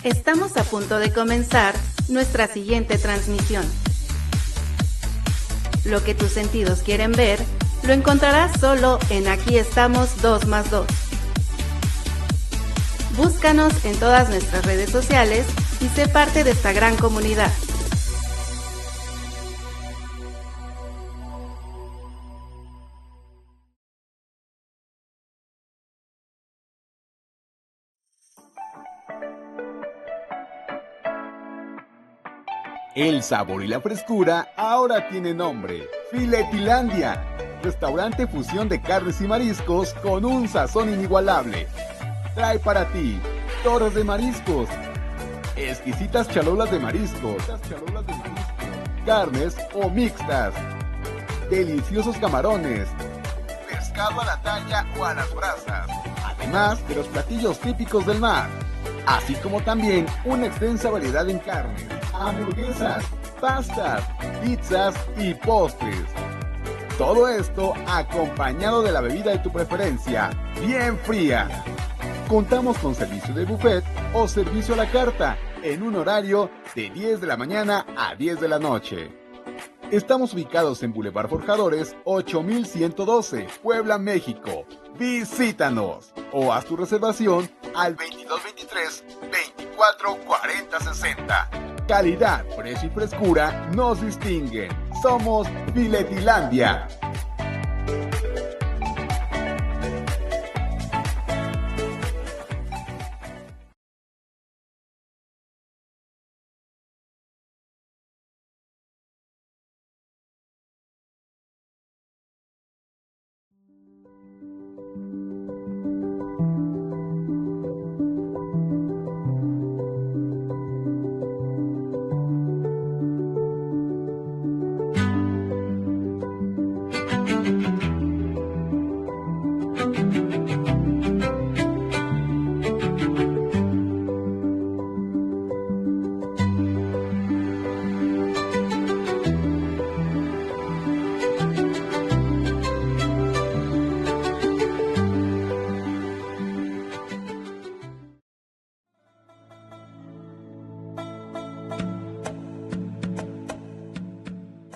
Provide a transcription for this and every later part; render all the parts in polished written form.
Estamos a punto de comenzar nuestra siguiente transmisión. Lo que tus sentidos quieren ver, lo encontrarás solo en Aquí estamos 2+2. Búscanos en todas nuestras redes sociales y sé parte de esta gran comunidad. El sabor y la frescura ahora tiene nombre: Filetilandia, restaurante fusión de carnes y mariscos con un sazón inigualable. Trae para ti toros de mariscos, exquisitas chalolas de mariscos, carnes o mixtas, deliciosos camarones, pescado a la talla o a las brasas, además de los platillos típicos del mar, así como también una extensa variedad en carnes, hamburguesas, pastas, pizzas y postres. Todo esto acompañado de la bebida de tu preferencia, bien fría. Contamos con servicio de buffet o servicio a la carta en un horario de 10 de la mañana a 10 de la noche. Estamos ubicados en Boulevard Forjadores 8112, Puebla, México. Visítanos o haz tu reservación al 2223 24 40 60. Calidad, precio y frescura nos distinguen. Somos Filetilandia.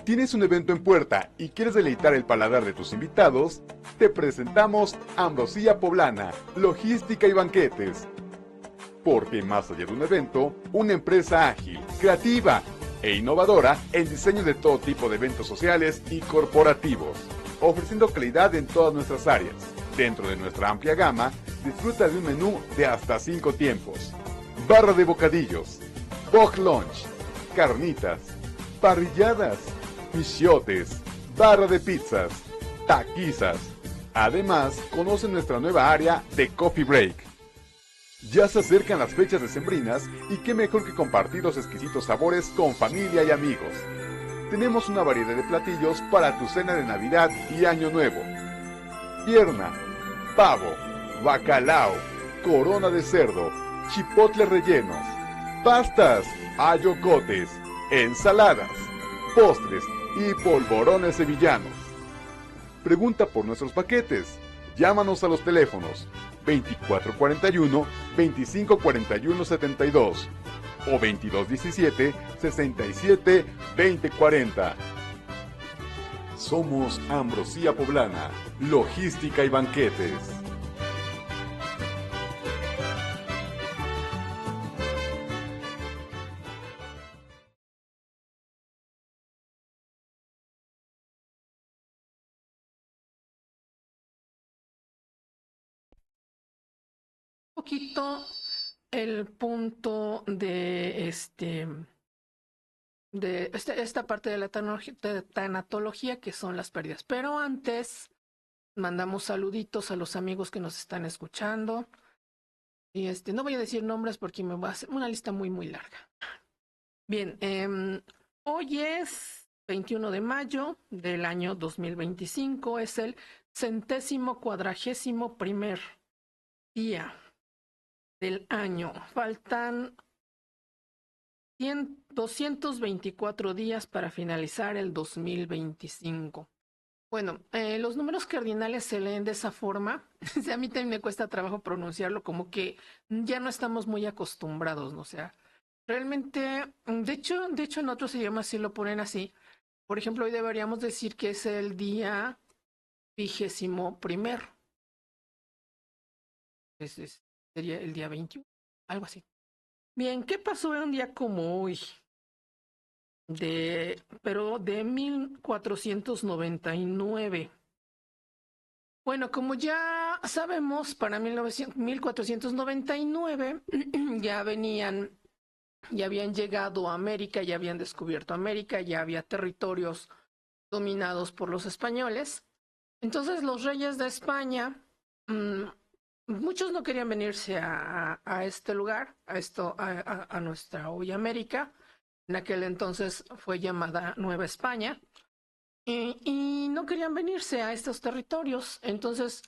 ¿Tienes un evento en puerta y quieres deleitar el paladar de tus invitados? Te presentamos Ambrosía Poblana, Logística y Banquetes. Porque más allá de un evento, una empresa ágil, creativa e innovadora en diseño de todo tipo de eventos sociales y corporativos, ofreciendo calidad en todas nuestras áreas. Dentro de nuestra amplia gama, disfruta de un menú de hasta 5 tiempos. Barra de bocadillos, box lunch, carnitas, parrilladas, michiotes, barra de pizzas, taquizas. Además, conoce nuestra nueva área de Coffee Break. Ya se acercan las fechas decembrinas y qué mejor que compartir los exquisitos sabores con familia y amigos. Tenemos una variedad de platillos para tu cena de Navidad y Año Nuevo. Pierna, pavo, bacalao, corona de cerdo, chipotles rellenos, pastas, ayocotes, ensaladas, postres y polvorones sevillanos. Pregunta por nuestros paquetes. Llámanos a los teléfonos 2441-2541-72 o 2217-67-2040. Somos Ambrosía Poblana, Logística y Banquetes. Poquito el punto de esta parte de la tanatología, que son las pérdidas. Pero antes mandamos saluditos a los amigos que nos están escuchando. Y no voy a decir nombres porque me va a hacer una lista muy, muy larga. Bien, hoy es 21 de mayo del año 2025. Es el 141º día del año. Faltan 224 días para finalizar el 2025. Bueno, los números cardinales se leen de esa forma. A mí también me cuesta trabajo pronunciarlo, como que ya no estamos muy acostumbrados, ¿no? O sea, realmente, de hecho en otros idiomas sí lo ponen así. Por ejemplo, hoy deberíamos decir que es el día 21º. Sería el día 21, algo así. Bien, ¿qué pasó en un día como hoy? Pero de 1499. Bueno, como ya sabemos, para 1499 ya habían llegado a América, ya habían descubierto América, ya había territorios dominados por los españoles. Entonces los reyes de España, muchos no querían venirse a este lugar, a nuestra hoy América. En aquel entonces fue llamada Nueva España. Y no querían venirse a estos territorios. Entonces,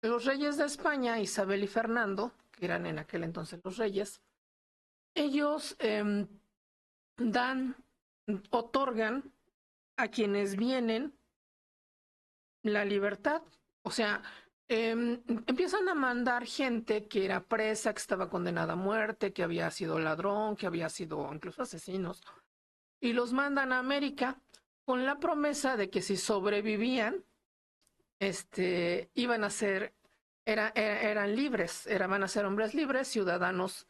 los reyes de España, Isabel y Fernando, que eran en aquel entonces los reyes, ellos otorgan a quienes vienen la libertad. O sea, empiezan a mandar gente que era presa, que estaba condenada a muerte, que había sido ladrón, que había sido incluso asesinos, y los mandan a América con la promesa de que si sobrevivían, iban a ser, eran libres, van a ser hombres libres, ciudadanos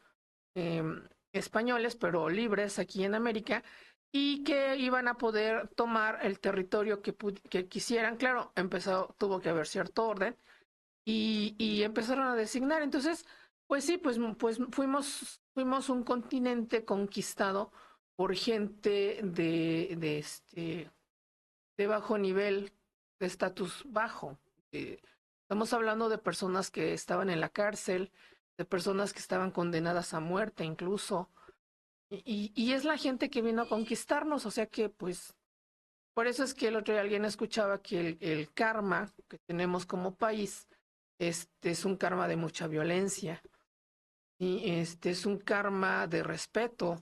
españoles, pero libres aquí en América, y que iban a poder tomar el territorio que quisieran. Claro, tuvo que haber cierto orden, y empezaron a designar. Entonces, pues sí, pues fuimos un continente conquistado por gente de bajo nivel, de estatus bajo. Estamos hablando de personas que estaban en la cárcel, de personas que estaban condenadas a muerte incluso. Y es la gente que vino a conquistarnos, o sea que pues por eso es que el otro día alguien escuchaba que el karma que tenemos como país es un karma de mucha violencia, y es un karma de respeto,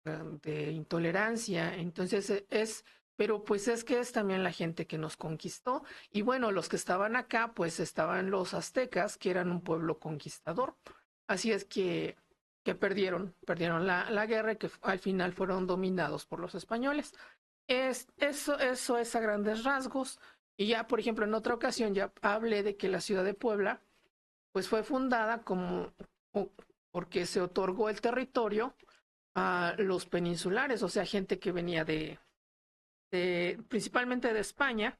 de intolerancia. Entonces pero pues es que es también la gente que nos conquistó. Y bueno, los que estaban acá, pues estaban los aztecas, que eran un pueblo conquistador. Así es que perdieron la guerra, y que al final fueron dominados por los españoles. Eso es a grandes rasgos. Y ya, por ejemplo, en otra ocasión ya hablé de que la ciudad de Puebla, pues fue fundada porque se otorgó el territorio a los peninsulares, o sea, gente que venía principalmente de España.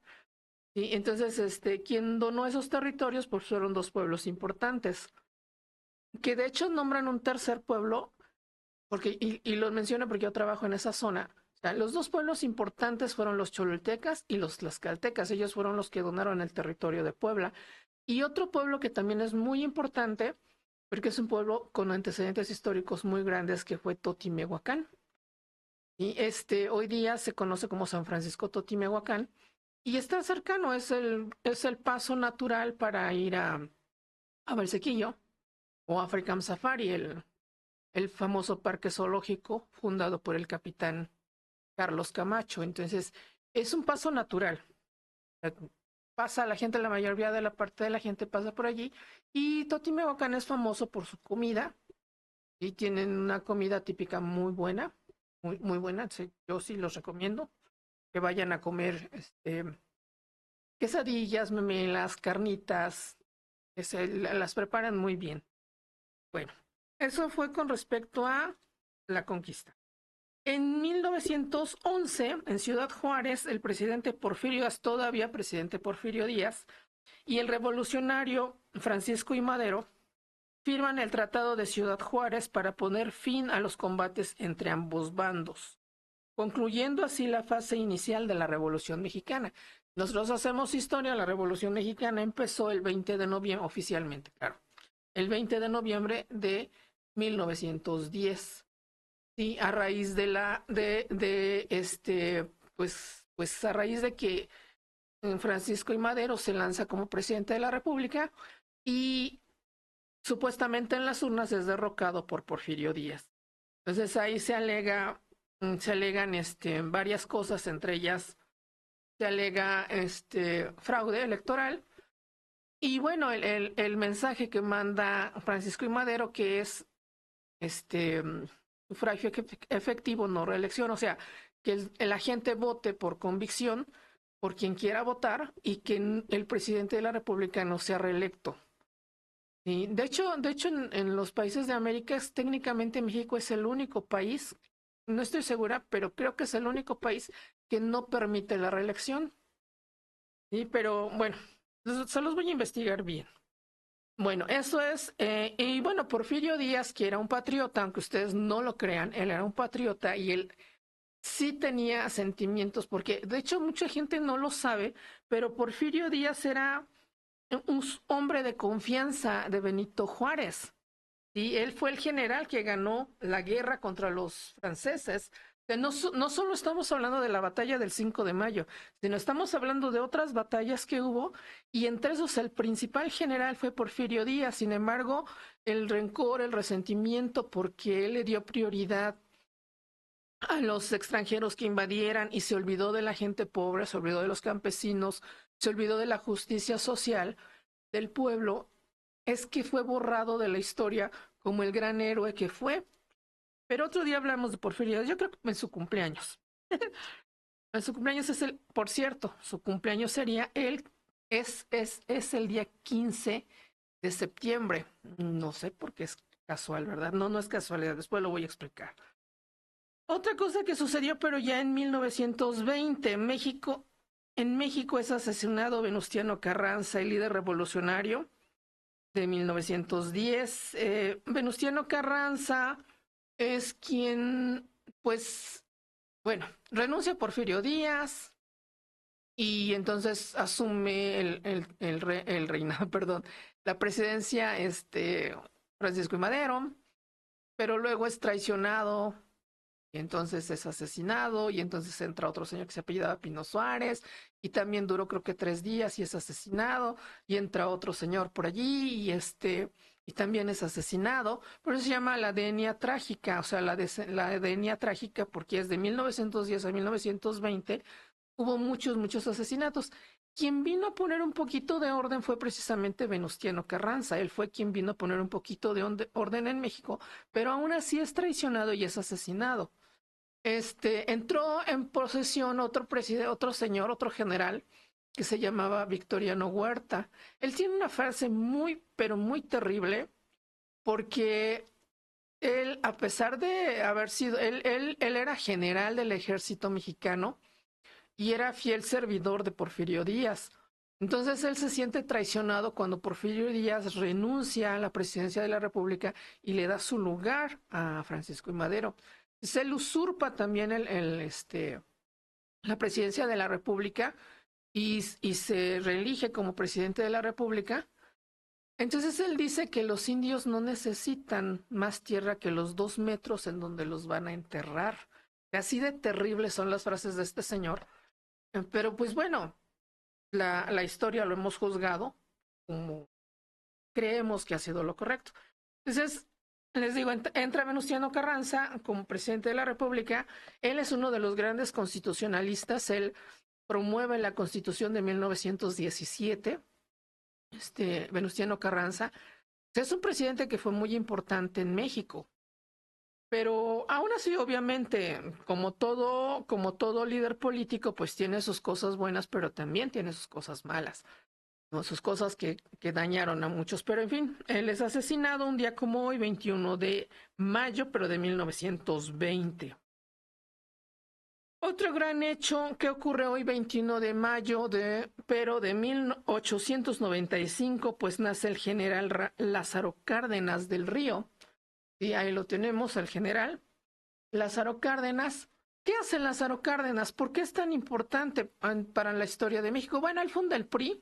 Y entonces, quien donó esos territorios, pues fueron dos pueblos importantes, que de hecho nombran un tercer pueblo, y los menciono porque yo trabajo en esa zona. O sea, los dos pueblos importantes fueron los cholultecas y los tlaxcaltecas. Ellos fueron los que donaron el territorio de Puebla. Y otro pueblo que también es muy importante, porque es un pueblo con antecedentes históricos muy grandes, que fue Totimehuacán. Y hoy día se conoce como San Francisco Totimehuacán, y está cercano, es el paso natural para ir a Valsequillo o African Safari, el famoso parque zoológico fundado por el capitán Carlos Camacho. Entonces, es un paso natural. Pasa la gente, la mayoría de la parte de la gente pasa por allí, y Totimehuacán es famoso por su comida, y tienen una comida típica muy buena, muy, muy buena. Sí, yo sí los recomiendo que vayan a comer quesadillas, memelas, carnitas, las preparan muy bien. Bueno, eso fue con respecto a la conquista. En 1911, en Ciudad Juárez, el presidente Porfirio Díaz, todavía presidente Porfirio Díaz, y el revolucionario Francisco I. Madero firman el Tratado de Ciudad Juárez para poner fin a los combates entre ambos bandos, concluyendo así la fase inicial de la Revolución Mexicana. Nosotros hacemos historia. La Revolución Mexicana empezó el 20 de noviembre, oficialmente, claro, el 20 de noviembre de 1910. Sí, a raíz pues a raíz de que Francisco I. Madero se lanza como presidente de la República, y supuestamente en las urnas es derrocado por Porfirio Díaz. Entonces ahí se alegan varias cosas, entre ellas se alega fraude electoral. Y bueno, el mensaje que manda Francisco I. Madero, que es sufragio efectivo, no reelección, o sea, que la gente vote por convicción por quien quiera votar y que el presidente de la República no sea reelecto. Y de hecho en los países de América, técnicamente México es el único país, no estoy segura, pero creo que es el único país que no permite la reelección. Sí, pero bueno, se los voy a investigar bien. Bueno, eso es, y bueno, Porfirio Díaz, que era un patriota, aunque ustedes no lo crean, él era un patriota y él sí tenía sentimientos, porque de hecho mucha gente no lo sabe, pero Porfirio Díaz era un hombre de confianza de Benito Juárez. Y él fue el general que ganó la guerra contra los franceses. No solo estamos hablando de la batalla del 5 de mayo, sino estamos hablando de otras batallas que hubo, y entre esos el principal general fue Porfirio Díaz. Sin embargo, el rencor, el resentimiento, porque él le dio prioridad a los extranjeros que invadieran y se olvidó de la gente pobre, se olvidó de los campesinos, se olvidó de la justicia social del pueblo, es que fue borrado de la historia como el gran héroe que fue. Pero otro día hablamos de Porfirio, yo creo que en su cumpleaños. En su cumpleaños por cierto, su cumpleaños sería es el día 15 de septiembre. No sé por qué es casual, ¿verdad? No, no es casualidad, después lo voy a explicar. Otra cosa que sucedió, pero ya en 1920, en México es asesinado Venustiano Carranza, el líder revolucionario de 1910. Venustiano Carranza es quien, pues, bueno, renuncia a Porfirio Díaz y entonces asume el reinado, perdón, la presidencia, Francisco I. Madero, pero luego es traicionado y entonces es asesinado y entonces entra otro señor que se apellidaba Pino Suárez y también duró creo que 3 días y es asesinado y entra otro señor por allí y también es asesinado. Por eso se llama la Denia Trágica, o sea, la Denia Trágica porque es de 1910 a 1920, hubo muchos asesinatos. Quien vino a poner un poquito de orden fue precisamente Venustiano Carranza. Él fue quien vino a poner un poquito de orden en México, pero aún así es traicionado y es asesinado. Entró en posesión otro señor, otro general, que se llamaba Victoriano Huerta. Él tiene una frase muy, pero muy terrible, porque él, a pesar de haber sido, él era general del ejército mexicano y era fiel servidor de Porfirio Díaz. Entonces él se siente traicionado cuando Porfirio Díaz renuncia a la presidencia de la República y le da su lugar a Francisco I. Madero. Se le usurpa también la presidencia de la República y se reelige como presidente de la República. Entonces él dice que los indios no necesitan más tierra que los 2 metros en donde los van a enterrar. Así de terribles son las frases de este señor. Pero pues bueno, la historia lo hemos juzgado como creemos que ha sido lo correcto. Entonces, les digo, entra Venustiano Carranza como presidente de la República. Él es uno de los grandes constitucionalistas. Él promueve la Constitución de 1917. Venustiano Carranza es un presidente que fue muy importante en México. Pero aún así, obviamente, como todo líder político, pues tiene sus cosas buenas, pero también tiene sus cosas malas, ¿no? Sus cosas que dañaron a muchos. Pero en fin, él es asesinado un día como hoy, 21 de mayo, pero de 1920. Otro gran hecho que ocurre hoy, 21 de mayo, pero de 1895, pues nace el general Lázaro Cárdenas del Río. Y ahí lo tenemos, el general Lázaro Cárdenas. ¿Qué hace Lázaro Cárdenas? ¿Por qué es tan importante para la historia de México? Bueno, él funda el PRI,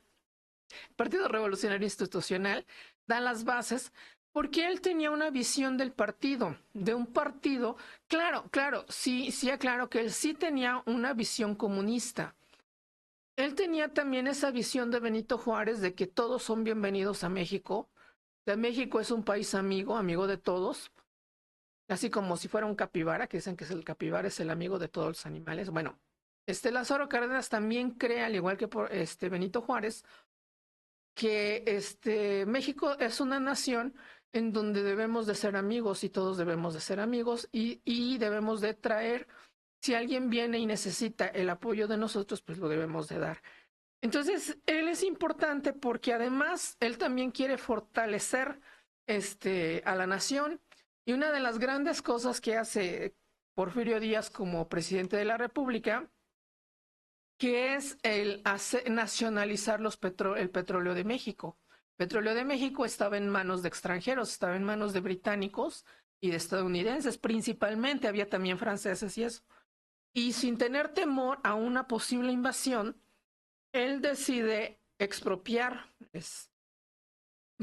Partido Revolucionario Institucional, da las bases, porque él tenía una visión del partido, de un partido, claro, sí aclaro que él sí tenía una visión comunista. Él tenía también esa visión de Benito Juárez de que todos son bienvenidos a México. De México es un país amigo de todos, así como si fuera un capibara, que dicen que el capibara es el amigo de todos los animales. Bueno, Lázaro Cárdenas también cree, al igual que por Benito Juárez, que México es una nación en donde debemos de ser amigos y todos debemos de ser amigos y debemos de traer, si alguien viene y necesita el apoyo de nosotros, pues lo debemos de dar. Entonces, él es importante porque además él también quiere fortalecer a la nación, y una de las grandes cosas que hace Porfirio Díaz como presidente de la República, que es el nacionalizar el petróleo de México. El petróleo de México estaba en manos de extranjeros, estaba en manos de británicos y de estadounidenses, principalmente, había también franceses y eso. Y sin tener temor a una posible invasión, él decide expropiar.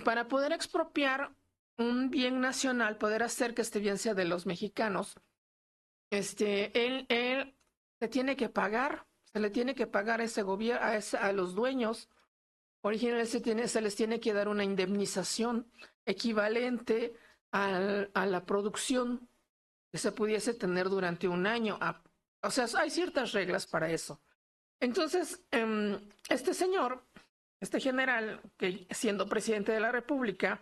Para poder expropiar un bien nacional, poder hacer que este bien sea de los mexicanos, él se tiene que pagar. Se le tiene que pagar a ese gobierno, a los dueños originales, se les tiene que dar una indemnización equivalente a la producción que se pudiese tener durante un año. O sea, hay ciertas reglas para eso. Entonces, este señor, este general, que siendo presidente de la República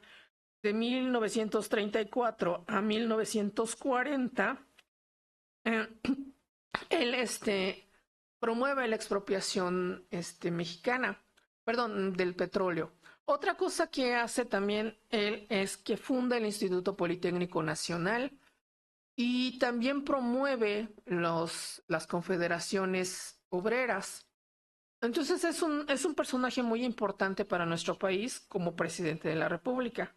de 1934 a 1940, él promueve la expropiación mexicana, perdón, del petróleo. Otra cosa que hace también él es que funda el Instituto Politécnico Nacional y también promueve las confederaciones obreras. Entonces es un personaje muy importante para nuestro país como presidente de la República.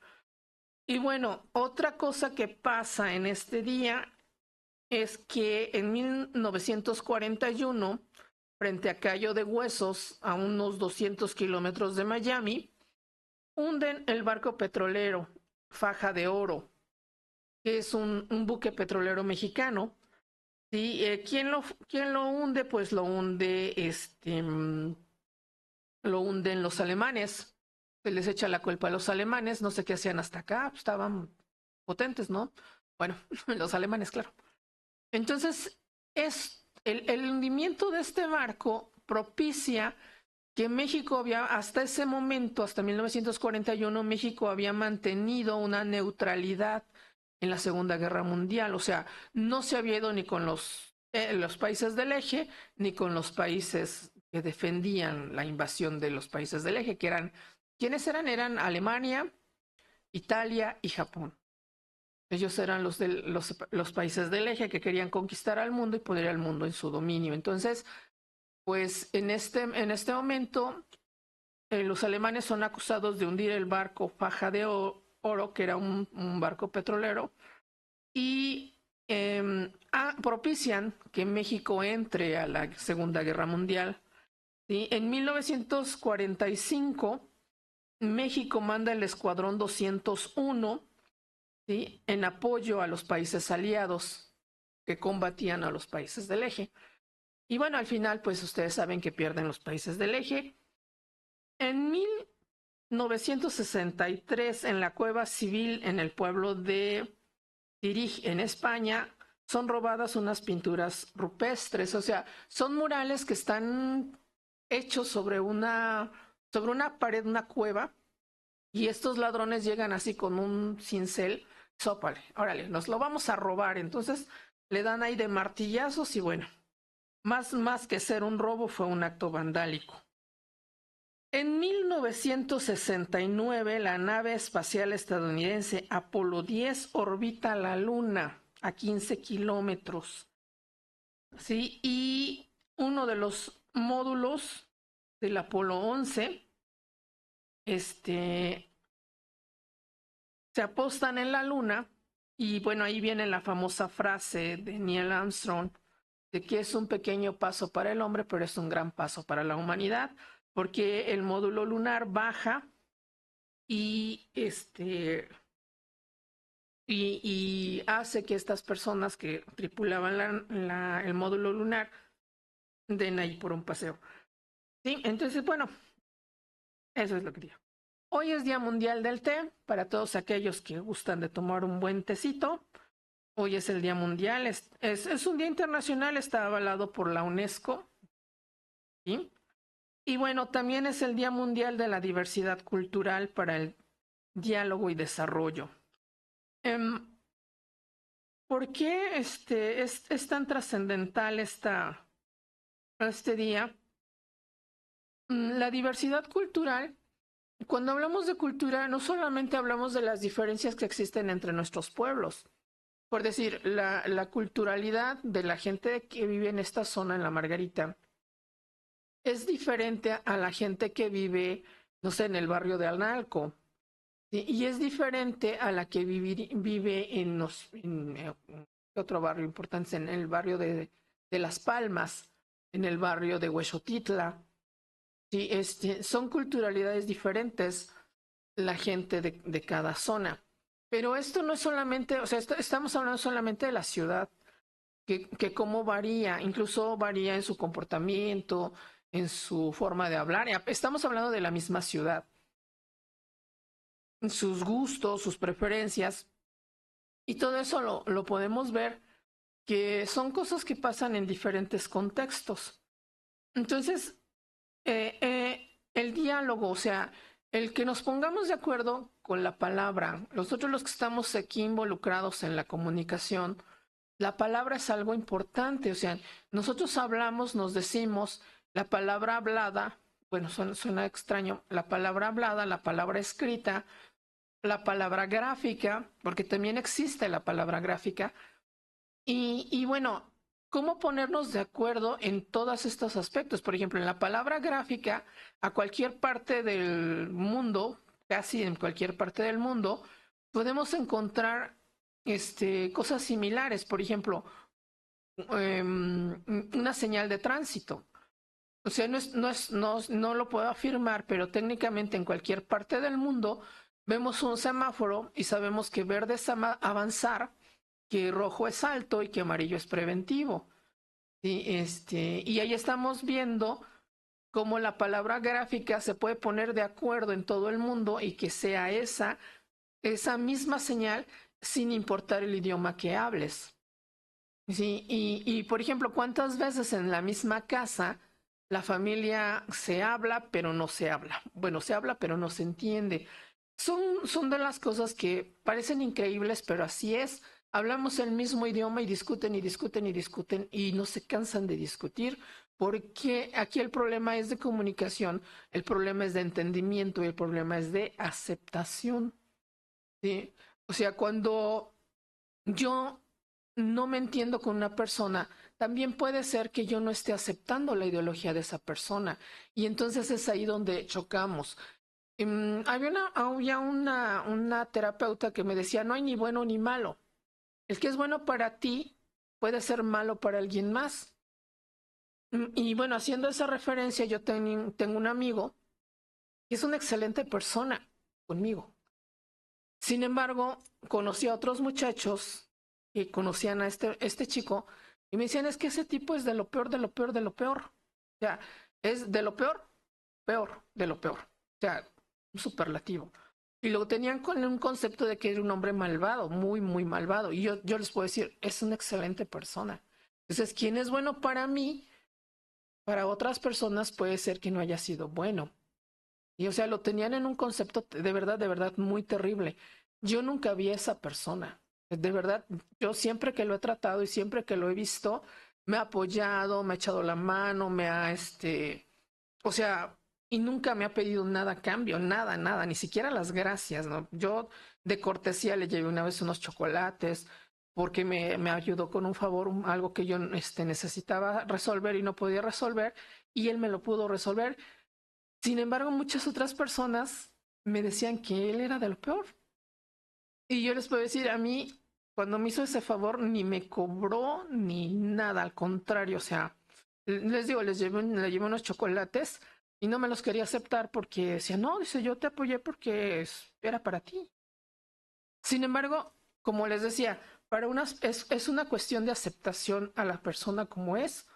Y bueno, otra cosa que pasa en este día es que en 1941, frente a Cayo de Huesos, a unos 200 kilómetros de Miami, hunden el barco petrolero Faja de Oro, que es un buque petrolero mexicano. ¿Sí? ¿Quién lo hunde? Pues lo hunden los alemanes. Se les echa la culpa a los alemanes. No sé qué hacían hasta acá. Estaban potentes, ¿no? Bueno, los alemanes, claro. Entonces, el hundimiento de este barco propicia que México hasta ese momento, hasta 1941, México había mantenido una neutralidad en la Segunda Guerra Mundial. O sea, no se había ido ni con los países del eje, ni con los países que defendían la invasión de los países del eje, que eran, ¿quiénes eran? Eran Alemania, Italia y Japón. Ellos eran los países del eje que querían conquistar al mundo y poner al mundo en su dominio. Entonces, pues en este momento, los alemanes son acusados de hundir el barco Faja de Oro, que era un barco petrolero, y propician que México entre a la Segunda Guerra Mundial. ¿Sí? En 1945, México manda el Escuadrón 201, ¿sí? En apoyo a los países aliados que combatían a los países del eje. Y bueno, al final, pues ustedes saben que pierden los países del eje. En 1963, en la Cueva Civil, en el pueblo de Tirij, en España, son robadas unas pinturas rupestres. O sea, son murales que están hechos sobre una pared, una cueva, y estos ladrones llegan así con un cincel. Sópale, órale, nos lo vamos a robar. Entonces le dan ahí de martillazos y bueno, más que ser un robo, fue un acto vandálico. En 1969, la nave espacial estadounidense Apolo 10 orbita la Luna a 15 kilómetros. ¿Sí? Y uno de los módulos del Apolo 11 se apostan en la Luna, y bueno, ahí viene la famosa frase de Neil Armstrong de que es un pequeño paso para el hombre, pero es un gran paso para la humanidad, porque el módulo lunar baja y hace que estas personas que tripulaban el módulo lunar den ahí por un paseo. ¿Sí? Entonces, bueno, eso es lo que digo. Hoy es Día Mundial del Té, para todos aquellos que gustan de tomar un buen tecito. Hoy es el Día Mundial, es un día internacional, está avalado por la UNESCO, ¿sí? Y bueno, también es el Día Mundial de la Diversidad Cultural para el Diálogo y Desarrollo. ¿Por qué es tan trascendental este día? La diversidad cultural, cuando hablamos de cultura, no solamente hablamos de las diferencias que existen entre nuestros pueblos. Por decir, la culturalidad de la gente que vive en esta zona, en la Margarita, es diferente a la gente que vive, no sé, en el barrio de Analco. ¿Sí? Y es diferente a la que vive en otro barrio importante, en el barrio de Las Palmas, en el barrio de Huexotitla. Sí, son culturalidades diferentes la gente de cada zona. Pero esto no es solamente, o sea, estamos hablando solamente de la ciudad, que cómo varía, incluso varía en su comportamiento, en su forma de hablar. Estamos hablando de la misma ciudad, sus gustos, sus preferencias, y todo eso lo podemos ver, que son cosas que pasan en diferentes contextos. Entonces, el diálogo, o sea, el que nos pongamos de acuerdo con la palabra, nosotros los que estamos aquí involucrados en la comunicación, la palabra es algo importante, o sea, nosotros hablamos, nos decimos, la palabra hablada, bueno, suena extraño, la palabra hablada, la palabra escrita, la palabra gráfica, porque también existe la palabra gráfica, y bueno, ¿cómo ponernos de acuerdo en todos estos aspectos? Por ejemplo, en la palabra gráfica, a cualquier parte del mundo, casi en cualquier parte del mundo, podemos encontrar cosas similares. Por ejemplo, una señal de tránsito. O sea, no lo puedo afirmar, pero técnicamente en cualquier parte del mundo vemos un semáforo y sabemos que verde es avanzar, que rojo es alto y que amarillo es preventivo. Y ahí estamos viendo cómo la palabra gráfica se puede poner de acuerdo en todo el mundo y que sea esa misma señal sin importar el idioma que hables. Sí, y por ejemplo, ¿cuántas veces en la misma casa la familia se habla pero no se habla? Bueno, se habla pero no se entiende. Son de las cosas que parecen increíbles, pero así es. Hablamos el mismo idioma y discuten y discuten y discuten y no se cansan de discutir, porque aquí el problema es de comunicación, el problema es de entendimiento y el problema es de aceptación. ¿Sí? O sea, cuando yo no me entiendo con una persona, también puede ser que yo no esté aceptando la ideología de esa persona. Y entonces es ahí donde chocamos. Había una terapeuta que me decía, no hay ni bueno ni malo. El que es bueno para ti puede ser malo para alguien más. Y bueno, haciendo esa referencia, yo tengo un amigo que es una excelente persona conmigo. Sin embargo, conocí a otros muchachos que conocían a este chico y me decían, es que ese tipo es de lo peor, de lo peor, de lo peor. O sea, es de lo peor, peor, de lo peor. O sea, un superlativo. Y lo tenían con un concepto de que era un hombre malvado, muy, muy malvado. Y yo les puedo decir, es una excelente persona. Entonces, quien es bueno para mí, para otras personas puede ser que no haya sido bueno. Y o sea, lo tenían en un concepto de verdad, muy terrible. Yo nunca vi a esa persona. De verdad, yo siempre que lo he tratado y siempre que lo he visto, me ha apoyado, me ha echado la mano, o sea, y nunca me ha pedido nada a cambio, nada, nada, ni siquiera las gracias, ¿no? Yo de cortesía le llevé una vez unos chocolates porque me ayudó con un favor, algo que yo necesitaba resolver y no podía resolver, y él me lo pudo resolver. Sin embargo, muchas otras personas me decían que él era de lo peor. Y yo les puedo decir, a mí, cuando me hizo ese favor, ni me cobró ni nada, al contrario, o sea, les digo, le llevé unos chocolates y no me los quería aceptar porque decía, no, dice, yo te apoyé porque era para ti. Sin embargo, como les decía, es una cuestión de aceptación a la persona como es.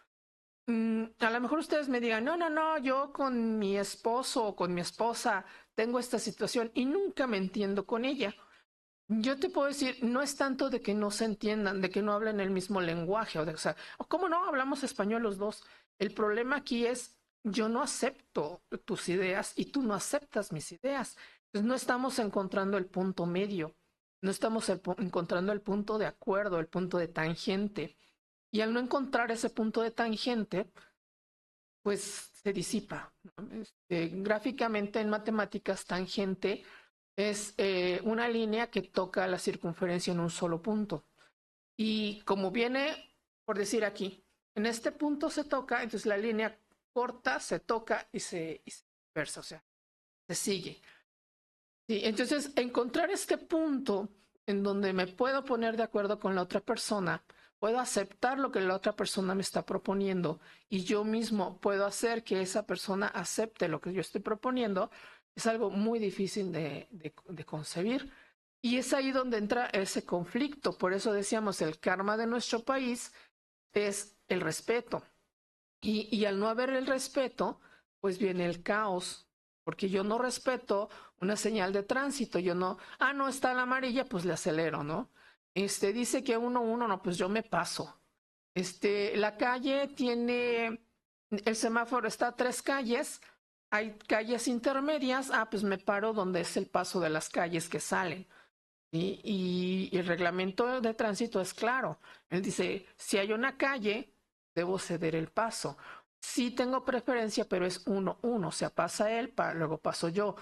A lo mejor ustedes me digan, no, yo con mi esposo o con mi esposa tengo esta situación y nunca me entiendo con ella. Yo te puedo decir, no es tanto de que no se entiendan, de que no hablen el mismo lenguaje, o sea, ¿cómo no? Hablamos español los dos. El problema aquí es yo no acepto tus ideas y tú no aceptas mis ideas. Entonces no estamos encontrando el punto medio, no estamos encontrando el punto de acuerdo, el punto de tangente. Y al no encontrar ese punto de tangente, pues se disipa, ¿no? Gráficamente en matemáticas, tangente es una línea que toca la circunferencia en un solo punto. Y como viene, por decir aquí, en este punto se toca, entonces la línea corta, se toca y se dispersa, o sea, se sigue. Sí, entonces encontrar este punto en donde me puedo poner de acuerdo con la otra persona, puedo aceptar lo que la otra persona me está proponiendo y yo mismo puedo hacer que esa persona acepte lo que yo estoy proponiendo, es algo muy difícil de concebir. Y es ahí donde entra ese conflicto. Por eso decíamos, el karma de nuestro país es el respeto. Y al no haber el respeto, pues viene el caos. Porque yo no respeto una señal de tránsito. Yo no, no está la amarilla, pues le acelero, ¿no? Dice que 1-1, no, pues yo me paso. La calle tiene, el semáforo está a 3 calles, hay calles intermedias, pues me paro donde es el paso de las calles que salen. Y el reglamento de tránsito es claro. Él dice, si hay una calle, debo ceder el paso. Sí tengo preferencia, pero es 1-1. O sea, pasa él, luego paso yo.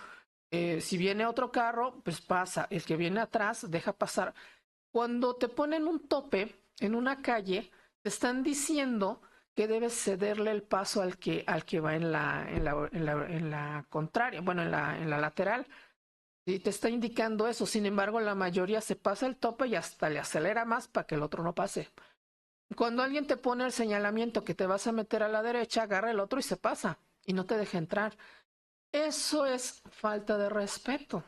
Si viene otro carro, pues pasa. El que viene atrás, deja pasar. Cuando te ponen un tope en una calle, te están diciendo que debes cederle el paso al que va en la contraria, bueno, en la lateral. Y te está indicando eso. Sin embargo, la mayoría se pasa el tope y hasta le acelera más para que el otro no pase. Cuando alguien te pone el señalamiento que te vas a meter a la derecha, agarra el otro y se pasa y no te deja entrar. Eso es falta de respeto.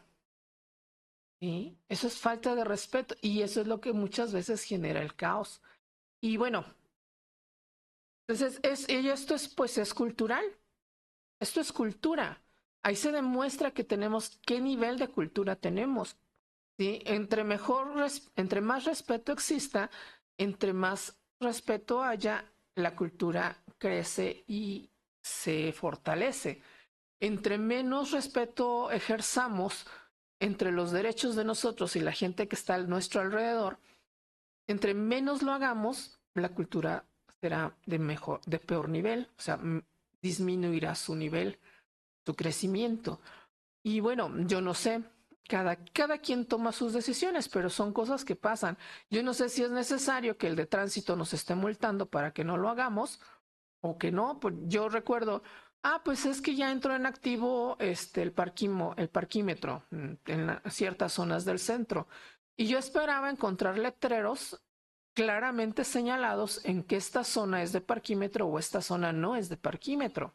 ¿Sí? Eso es falta de respeto y eso es lo que muchas veces genera el caos. Y bueno, entonces esto es, pues es cultural. Esto es cultura. Ahí se demuestra que tenemos qué nivel de cultura tenemos. ¿Sí? Entre más respeto exista, entre más respeto haya, la cultura crece y se fortalece. Entre menos respeto ejerzamos entre los derechos de nosotros y la gente que está a nuestro alrededor, entre menos lo hagamos, la cultura será de peor nivel, o sea, disminuirá su nivel, su crecimiento. Y bueno, yo no sé, cada quien toma sus decisiones, pero son cosas que pasan. Yo no sé si es necesario que el de tránsito nos esté multando para que no lo hagamos o que no. Pues yo recuerdo, pues es que ya entró en activo el parquímetro en ciertas zonas del centro. Y yo esperaba encontrar letreros claramente señalados en que esta zona es de parquímetro o esta zona no es de parquímetro.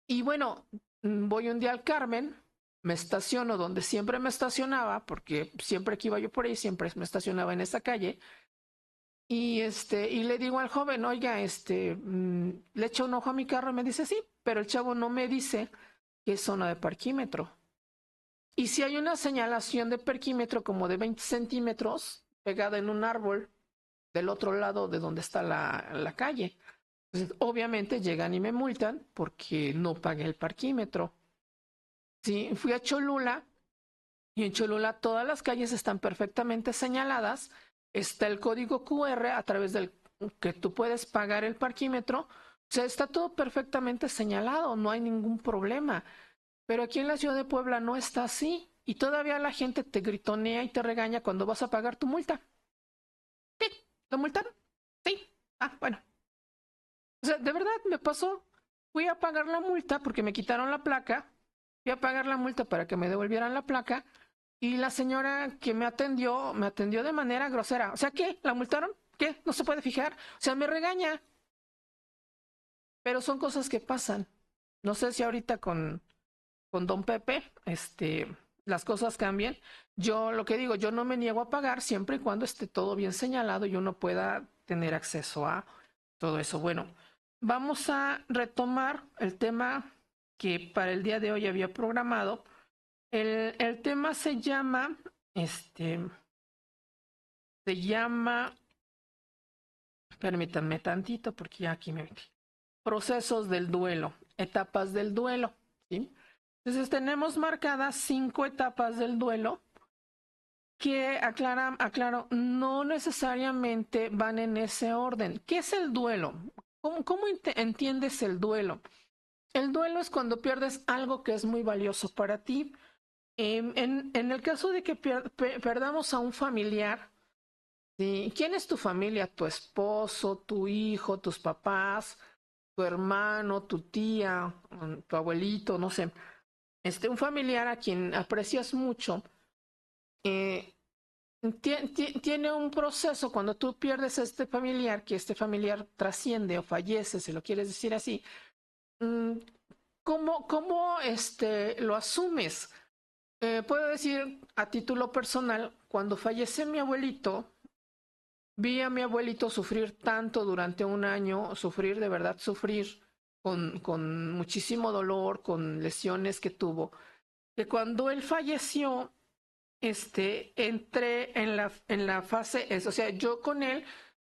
Y bueno, voy un día al Carmen, me estaciono donde siempre me estacionaba, porque siempre que iba yo por ahí, siempre me estacionaba en esa calle. Y le digo al joven, oiga, le echo un ojo a mi carro y me dice, sí, pero el chavo no me dice que es zona de parquímetro. Y si hay una señalación de parquímetro como de 20 centímetros pegada en un árbol del otro lado de donde está la calle. Entonces, obviamente llegan y me multan porque no pagué el parquímetro. Sí, fui a Cholula y en Cholula todas las calles están perfectamente señaladas. Está el código QR a través del que tú puedes pagar el parquímetro. O sea, está todo perfectamente señalado, no hay ningún problema. Pero aquí en la ciudad de Puebla no está así. Y todavía la gente te gritonea y te regaña cuando vas a pagar tu multa. ¿Qué? ¿Lo multaron? Sí. Bueno. O sea, de verdad me pasó. Fui a pagar la multa porque me quitaron la placa. Fui a pagar la multa para que me devolvieran la placa. Y la señora que me atendió de manera grosera. O sea, ¿qué? ¿La multaron? ¿Qué? ¿No se puede fijar? O sea, me regaña. Pero son cosas que pasan. No sé si ahorita con don Pepe, las cosas cambian. Yo lo que digo, yo no me niego a pagar siempre y cuando esté todo bien señalado y uno pueda tener acceso a todo eso. Bueno, vamos a retomar el tema que para el día de hoy había programado. El tema se llama, permítanme tantito porque ya aquí me metí. Procesos del duelo. etapas del duelo, ¿sí? Entonces tenemos marcadas 5 etapas del duelo que aclaro, no necesariamente van en ese orden. ¿Qué es el duelo? ¿Cómo entiendes el duelo? El duelo es cuando pierdes algo que es muy valioso para ti. En el caso de que perdamos a un familiar, ¿sí? ¿Quién es tu familia? Tu esposo, tu hijo, tus papás, tu hermano, tu tía, tu abuelito, no sé. Un familiar a quien aprecias mucho, eh, tiene un proceso cuando tú pierdes a este familiar, que este familiar trasciende o fallece, si lo quieres decir así. ¿Cómo lo asumes? Puedo decir a título personal, cuando fallece mi abuelito, vi a mi abuelito sufrir tanto durante un año, sufrir, de verdad sufrir, con muchísimo dolor, con lesiones que tuvo, que cuando él falleció, entré en la fase, o sea, yo con él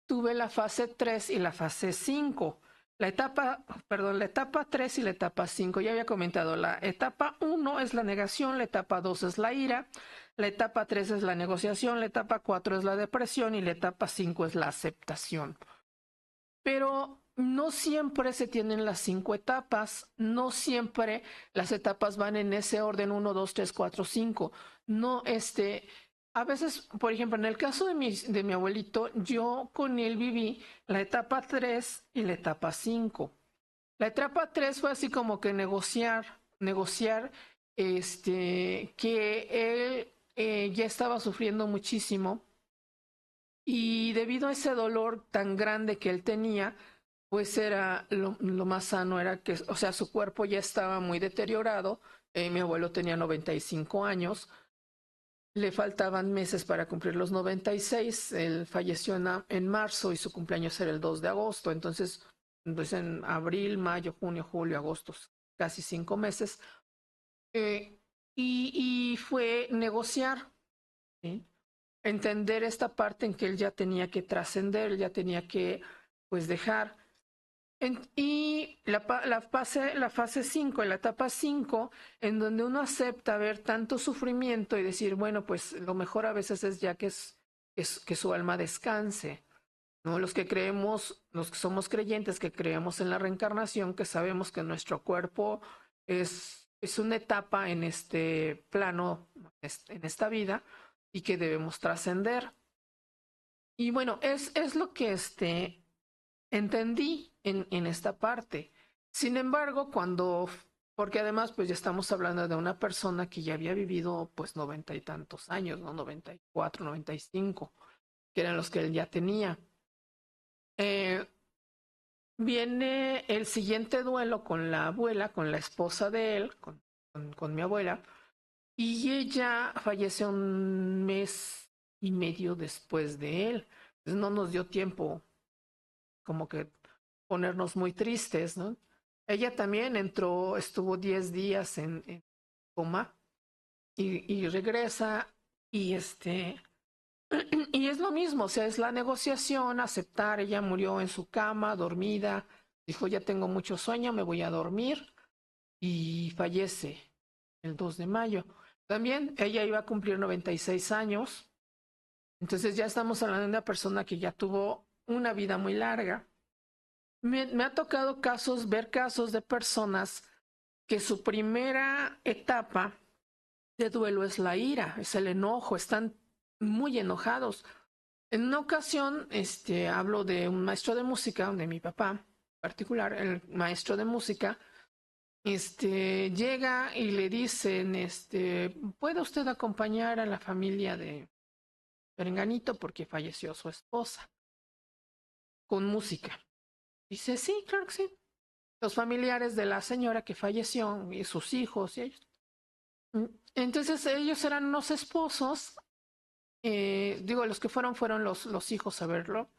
tuve la fase 3 y la fase 5. La etapa 3 y la etapa 5, ya había comentado, la etapa 1 es la negación, la etapa 2 es la ira, la etapa 3 es la negociación, la etapa 4 es la depresión y la etapa 5 es la aceptación. Pero no siempre se tienen las 5 etapas, no siempre las etapas van en ese orden 1, 2, 3, 4, 5. No, a veces, por ejemplo, en el caso de mi abuelito, yo con él viví la etapa 3 y la etapa 5. La etapa 3 fue así como que negociar, que él ya estaba sufriendo muchísimo y debido a ese dolor tan grande que él tenía, pues era lo más sano, era que, o sea, su cuerpo ya estaba muy deteriorado. Mi abuelo tenía 95 años, le faltaban meses para cumplir los 96. Él falleció en marzo y su cumpleaños era el 2 de agosto. Entonces, pues en abril, mayo, junio, julio, agosto, casi 5 meses. Y fue negociar, ¿sí? Entender esta parte en que él ya tenía que trascender, él ya tenía que, pues, dejar. Y la fase 5, la etapa 5, en donde uno acepta ver tanto sufrimiento y decir, bueno, pues lo mejor a veces es ya que su alma descanse, ¿no? Los que creemos, los que somos creyentes, que creemos en la reencarnación, que sabemos que nuestro cuerpo es una etapa en este plano, en esta vida, y que debemos trascender. Y bueno, es lo que entendí en esta parte. Sin embargo, porque además pues ya estamos hablando de una persona que ya había vivido pues 90 y tantos años, ¿no? 94, 95, que eran los que él ya tenía. Viene el siguiente duelo con la abuela, con la esposa de él, con mi abuela, y ella fallece un mes y medio después de él. Entonces no nos dio tiempo como que ponernos muy tristes, ¿no? Ella también estuvo 10 días en coma y regresa y y es lo mismo, o sea, es la negociación, aceptar. Ella murió en su cama, dormida, dijo, ya tengo mucho sueño, me voy a dormir, y fallece el 2 de mayo. También ella iba a cumplir 96 años, entonces ya estamos hablando de una persona que ya tuvo una vida muy larga. Me ha tocado ver casos de personas que su primera etapa de duelo es la ira, es el enojo, están muy enojados. En una ocasión, hablo de un maestro de música, de mi papá en particular, el maestro de música, llega y le dicen, ¿puede usted acompañar a la familia de Perenganito porque falleció su esposa con música? Dice, sí, claro que sí. Los familiares de la señora que falleció y sus hijos y ellos. Entonces ellos eran unos esposos, digo, los que fueron los hijos a verlo.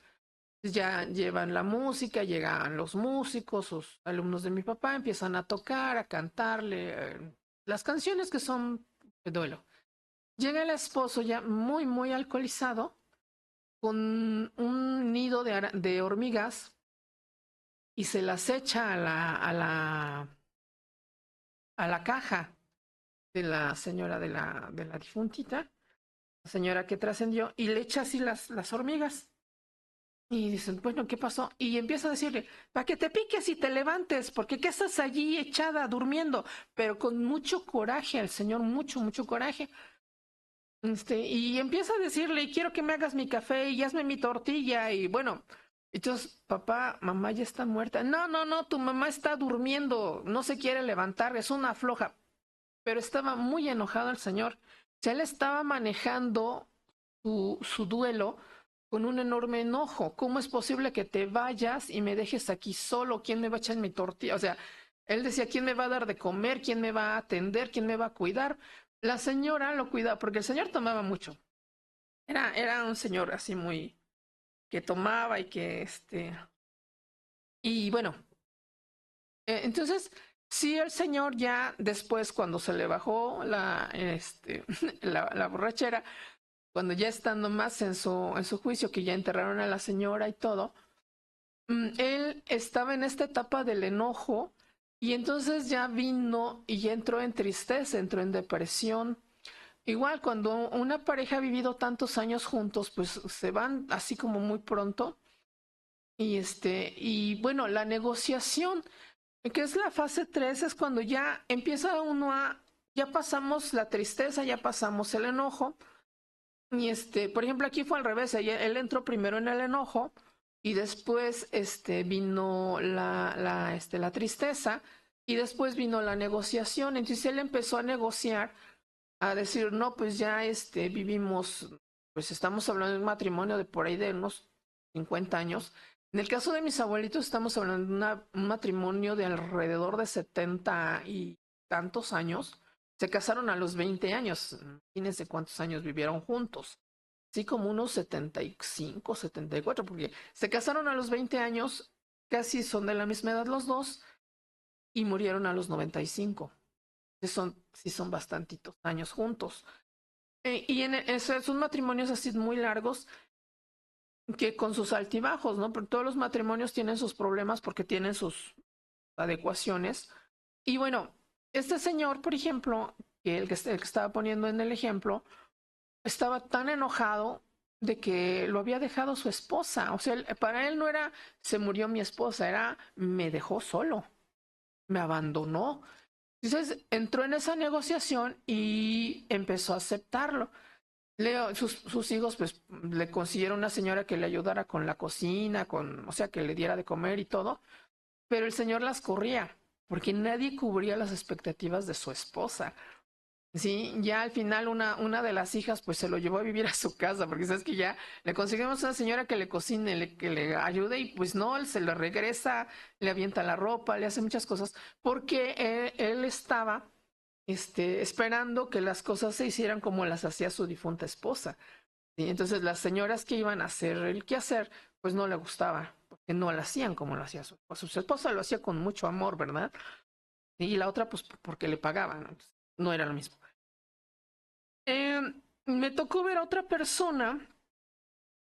Ya llevan la música, llegan los músicos, sus alumnos de mi papá, empiezan a tocar, a cantarle las canciones que son de duelo. Llega el esposo ya muy, muy alcoholizado, con un nido de hormigas, y se las echa a a la caja de la señora de la difuntita, la señora que trascendió, y le echa así las hormigas. Y dicen, bueno, ¿qué pasó? Y empieza a decirle, para que te piques y te levantes, porque ¿qué estás allí echada, durmiendo? Pero con mucho coraje, el señor, mucho coraje. Y empieza a decirle, quiero que me hagas mi café y hazme mi tortilla. Y bueno, entonces, papá, mamá ya está muerta. No, tu mamá está durmiendo, no se quiere levantar, es una floja. Pero estaba muy enojado el señor. O sea, él estaba manejando su duelo con un enorme enojo. ¿Cómo es posible que te vayas y me dejes aquí solo? ¿Quién me va a echar mi tortilla? O sea, él decía, ¿quién me va a dar de comer? ¿Quién me va a atender? ¿Quién me va a cuidar? La señora lo cuidaba, porque el señor tomaba mucho. Era un señor así muy, que tomaba y que y bueno, entonces, sí, el señor ya después, cuando se le bajó la borrachera, cuando ya estando más en su juicio, que ya enterraron a la señora y todo, él estaba en esta etapa del enojo y entonces ya vino y ya entró en tristeza, entró en depresión. Igual cuando una pareja ha vivido tantos años juntos, pues se van así como muy pronto. Y bueno, la negociación, que es la fase 3, es cuando ya empieza uno ya pasamos la tristeza, ya pasamos el enojo. Y por ejemplo, aquí fue al revés, él entró primero en el enojo y después vino la tristeza y después vino la negociación. Entonces él empezó a negociar, a decir, no, pues ya vivimos, pues estamos hablando de un matrimonio de por ahí de unos 50 años. En el caso de mis abuelitos estamos hablando de un matrimonio de alrededor de 70 y tantos años. Se casaron a los 20 años. Imagínense cuántos años vivieron juntos. Así como unos 75, 74, porque se casaron a los 20 años, casi son de la misma edad los dos, y murieron a los 95. Sí son bastantitos años juntos. Y son matrimonios así muy largos, que con sus altibajos, ¿no? Porque todos los matrimonios tienen sus problemas porque tienen sus adecuaciones. Y bueno, este señor, por ejemplo, el que estaba poniendo en el ejemplo, estaba tan enojado de que lo había dejado su esposa. O sea, para él no era, se murió mi esposa, era, me dejó solo, me abandonó. Entonces entró en esa negociación y empezó a aceptarlo. Sus hijos pues le consiguieron una señora que le ayudara con la cocina, o sea, que le diera de comer y todo, pero el señor las corría porque nadie cubría las expectativas de su esposa. Sí, ya al final una de las hijas pues se lo llevó a vivir a su casa, porque sabes que ya le conseguimos una señora que le cocine, que le ayude, y pues no, él se le regresa, le avienta la ropa, le hace muchas cosas, porque él estaba esperando que las cosas se hicieran como las hacía su difunta esposa. ¿Sí? Entonces las señoras que iban a hacer el quehacer, pues no le gustaba, porque no lo hacían como lo hacía su esposa. Su esposa lo hacía con mucho amor, ¿verdad? Y la otra pues porque le pagaban, entonces, no era lo mismo. Me tocó ver a otra persona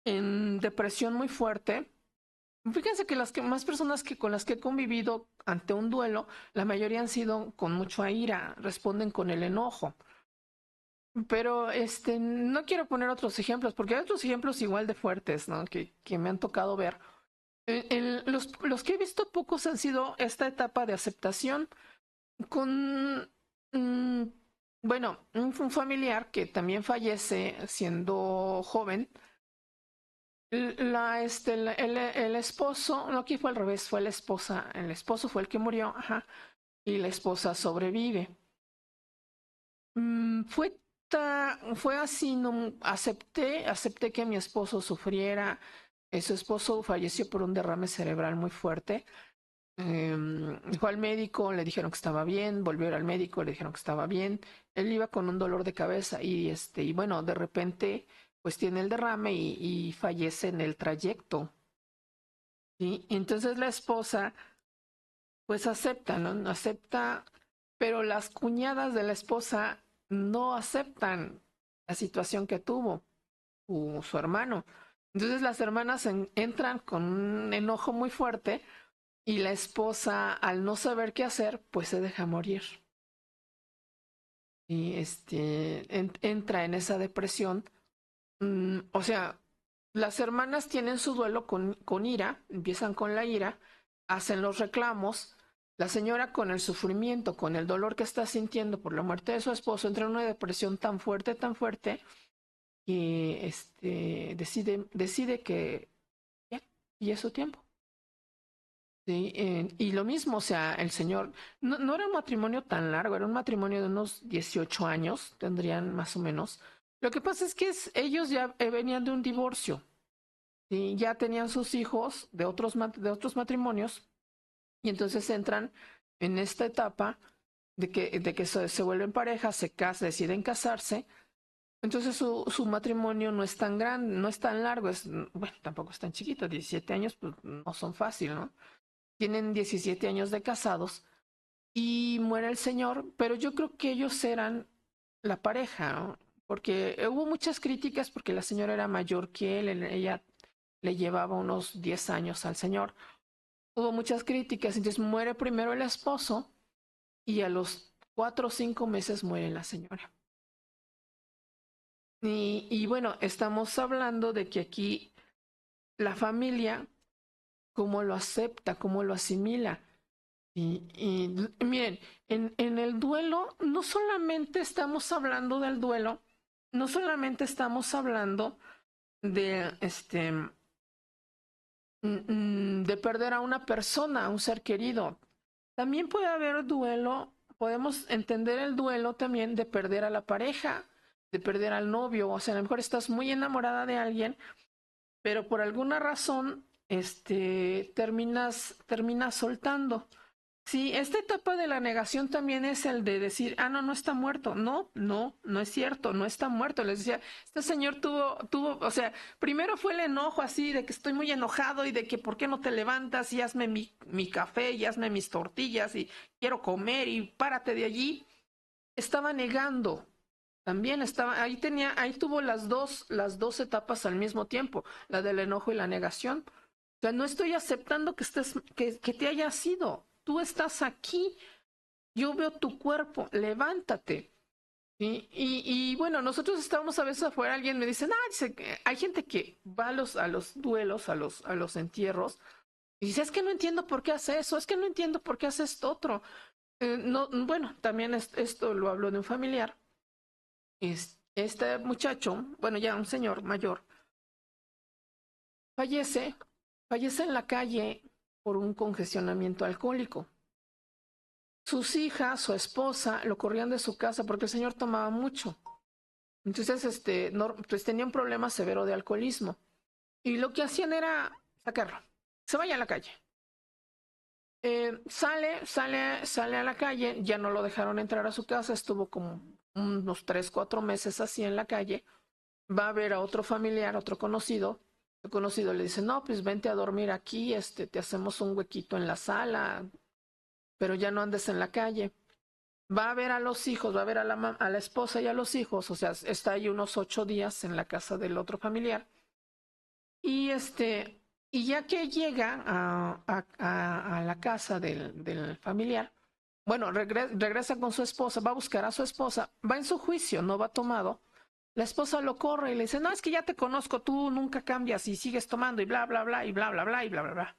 en depresión muy fuerte. Fíjense que más personas con las que he convivido ante un duelo, la mayoría han sido con mucha ira, responden con el enojo. Pero no quiero poner otros ejemplos, porque hay otros ejemplos igual de fuertes, ¿no? Que me han tocado ver. Los que he visto pocos han sido esta etapa de aceptación con bueno, un familiar que también fallece siendo joven. El esposo, no, aquí fue al revés, fue la esposa, el esposo fue el que murió, ajá, y la esposa sobrevive. Fue así, no, acepté que mi esposo sufriera. Su esposo falleció por un derrame cerebral muy fuerte. Fue al médico, le dijeron que estaba bien, volvió al médico, le dijeron que estaba bien. Él iba con un dolor de cabeza y bueno, de repente pues tiene el derrame y fallece en el trayecto. ¿Sí? Entonces la esposa pues acepta, ¿no? Acepta, pero las cuñadas de la esposa no aceptan la situación que tuvo su hermano. Entonces las hermanas entran con un enojo muy fuerte y la esposa, al no saber qué hacer, pues se deja morir. y entra en esa depresión. O sea, las hermanas tienen su duelo con ira, empiezan con la ira, hacen los reclamos. La señora con el sufrimiento, con el dolor que está sintiendo por la muerte de su esposo, entra en una depresión tan fuerte, que decide que ya, y es su tiempo. Sí, y lo mismo, o sea, el señor, no era un matrimonio tan largo, era un matrimonio de unos 18 años, tendrían más o menos. Lo que pasa es que ellos ya venían de un divorcio, ¿sí? Ya tenían sus hijos de otros matrimonios, y entonces entran en esta etapa de que se vuelven pareja, se casan, deciden casarse. Entonces su matrimonio no es tan grande, no es tan largo, bueno, tampoco es tan chiquito, 17 años, pues no son fácil, ¿no? Tienen 17 años de casados y muere el señor, pero yo creo que ellos eran la pareja, ¿no? Porque hubo muchas críticas porque la señora era mayor que él, ella le llevaba unos 10 años al señor. Hubo muchas críticas, entonces muere primero el esposo y a los 4 o 5 meses muere la señora. Y bueno, estamos hablando de que aquí la familia, cómo lo acepta, cómo lo asimila. Y miren, en el duelo, no solamente estamos hablando del duelo, no solamente estamos hablando de de perder a una persona, a un ser querido. También puede haber duelo, podemos entender el duelo también de perder a la pareja, de perder al novio. O sea, a lo mejor estás muy enamorada de alguien, pero por alguna razón, terminas soltando. Sí, esta etapa de la negación también es el de decir, no, no está muerto. No es cierto, no está muerto. Les decía, este señor tuvo, o sea, primero fue el enojo así de que estoy muy enojado y de que por qué no te levantas y hazme mi café y hazme mis tortillas y quiero comer y párate de allí. Estaba negando. También ahí tuvo las dos etapas al mismo tiempo, la del enojo y la negación. O sea, no estoy aceptando que te hayas ido. Tú estás aquí, yo veo tu cuerpo, levántate. ¿Sí? Y bueno, nosotros estábamos a veces afuera, alguien me dice, dice que hay gente que va a los duelos, a los entierros, y dice, es que no entiendo por qué hace eso, es que no entiendo por qué hace esto otro. No, bueno, también esto lo hablo de un familiar. Este muchacho, bueno, ya un señor mayor, fallece en la calle por un congestionamiento alcohólico. Sus hijas, su esposa, lo corrían de su casa porque el señor tomaba mucho. Entonces, pues tenía un problema severo de alcoholismo. Y lo que hacían era sacarlo. Se vaya a la calle. Sale a la calle, ya no lo dejaron entrar a su casa, estuvo como unos 3 o 4 meses así en la calle. Va a ver a otro familiar, otro conocido. El conocido le dice, no, pues vente a dormir aquí, te hacemos un huequito en la sala, pero ya no andes en la calle. Va a ver a los hijos, va a ver a la esposa y a los hijos, o sea, está ahí unos 8 días en la casa del otro familiar. Y y ya que llega a la casa del familiar, bueno, regresa con su esposa, va a buscar a su esposa, va en su juicio, no va tomado. La esposa lo corre y le dice, no, es que ya te conozco, tú nunca cambias y sigues tomando y bla, bla, bla, y bla, bla, bla, y bla, bla, bla.